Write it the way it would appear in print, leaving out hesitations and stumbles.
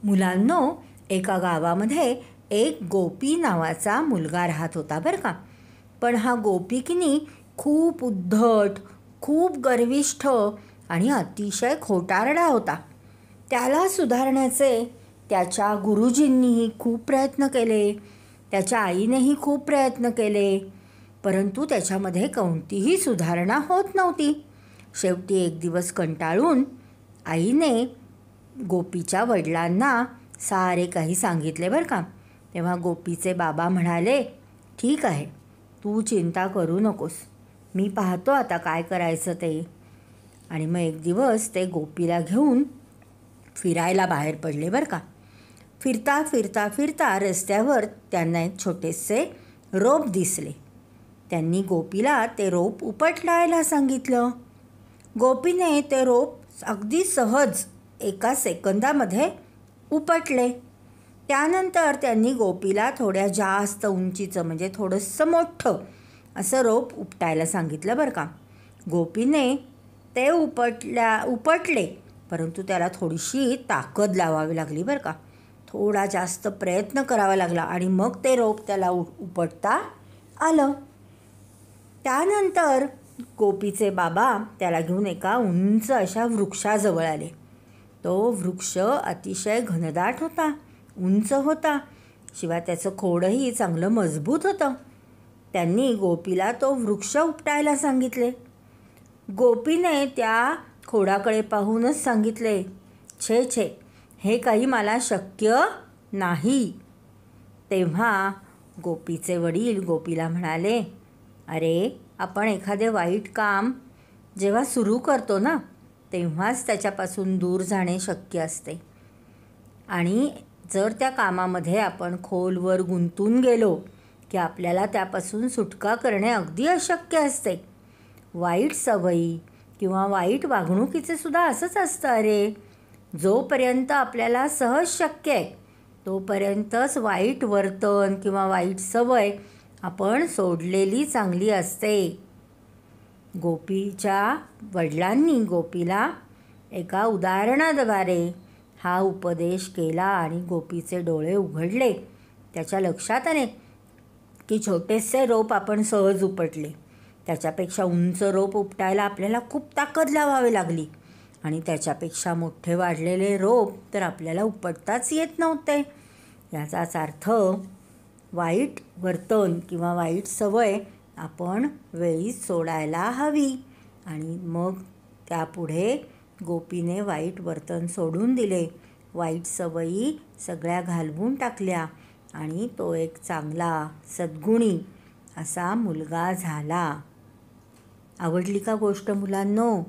मुलांनो, एका गावामध्ये एक गोपी नावाचा मुलगा राहत होता बरं का. पण हा गोपी की नाही खूप उद्धट, खूप गर्विष्ठ आणि अतिशय खोटारडा होता. त्याला सुधारण्याचे त्याच्या गुरुजींनीही खूप प्रयत्न केले, त्याच्या आईनेही खूप प्रयत्न केले, परंतु त्याच्यामध्ये कोणतीही सुधारणा होत नव्हती. शेवटी एक दिवस कंटाळून आईने गोपीच्या वडिलांना सारे काही सांगितले बरं का. तेव्हा गोपीचे बाबा म्हणाले, ठीक आहे, तू चिंता करू नकोस, मी पाहतो आता काय करायचं ते. आणि मग एक दिवस ते गोपीला घेऊन फिरायला बाहेर पडले बरं का. फिरता फिरता फिरता रस्त्यावर त्यांना एक छोटेसे रोप दिसले. त्यांनी गोपीला ते रोप उपटायला सांगितलं. गोपीने ते रोप अगदी सहज एका सेकंदामध्ये उपटले. त्यानंतर त्यांनी गोपीला थोड्या जास्त उंचीचं म्हणजे थोडंसं मोठं असं रोप उपटायला सांगितलं बरं का. गोपीने ते उपटले, परंतु त्याला थोडीशी ताकद लावावी लागली बरं का. थोडा जास्त प्रयत्न करावा लागला आणि मग ते रोप त्याला उपटता आलं. त्यानंतर गोपीचे बाबा त्याला घेऊन एका उंच अशा वृक्षाजवळ आले. तो वृक्ष अतिशय घनदाट होता, उंच होता, शिवाय त्याचं खोडही चांगलं मजबूत होतं. त्यांनी गोपीला तो वृक्ष उपटायला सांगितले. गोपीने त्या खोडाकडे पाहूनच सांगितले, छे छे, हे काही मला शक्य नाही. तेव्हा गोपीचे वडील गोपीला म्हणाले, अरे, आपण एखादे वाईट काम जेव्हा सुरू करतो ना, तेव्हाच त्याच्यापासून दूर जाणे शक्य असते. आणि जर त्या कामामध्ये आपण खोलवर गुंतून गेलो की आपल्याला त्यापासून सुटका करणे अगदी अशक्य असते. वाईट सवयी किंवा वाईट वागणुकीचे सुद्धा असंच असतं. अरे, जोपर्यंत आपल्याला सहज शक्य आहे तोपर्यंतच वाईट वर्तन किंवा वाईट सवय आपण सोडलेली चांगली असते. गोपीच्या वडिलांनी गोपीला एका उदाहरणाद्वारे हा उपदेश केला आणि गोपीचे डोळे उघडले. त्याच्या लक्षात आले की छोटेसे रोप आपण सहज उपटले, त्याच्यापेक्षा उंच रोप उपटायला आपल्याला खूप ताकद लावावी लागली आणि त्याच्यापेक्षा मोठे वाढलेले रोप तर आपल्याला उपटताच येत नव्हते. याचाच अर्थ वाईट वर्तन किंवा वाईट सवय आपण वेळीच सोडायला हवी. आणि मग त्यापुढे गोपीने वाईट वर्तन सोडून दिले, वाईट सवयी सगळ्या घालवून टाकल्या आणि तो एक चांगला सद्गुणी असा मुलगा झाला. आवडली का गोष्ट मुलांनो?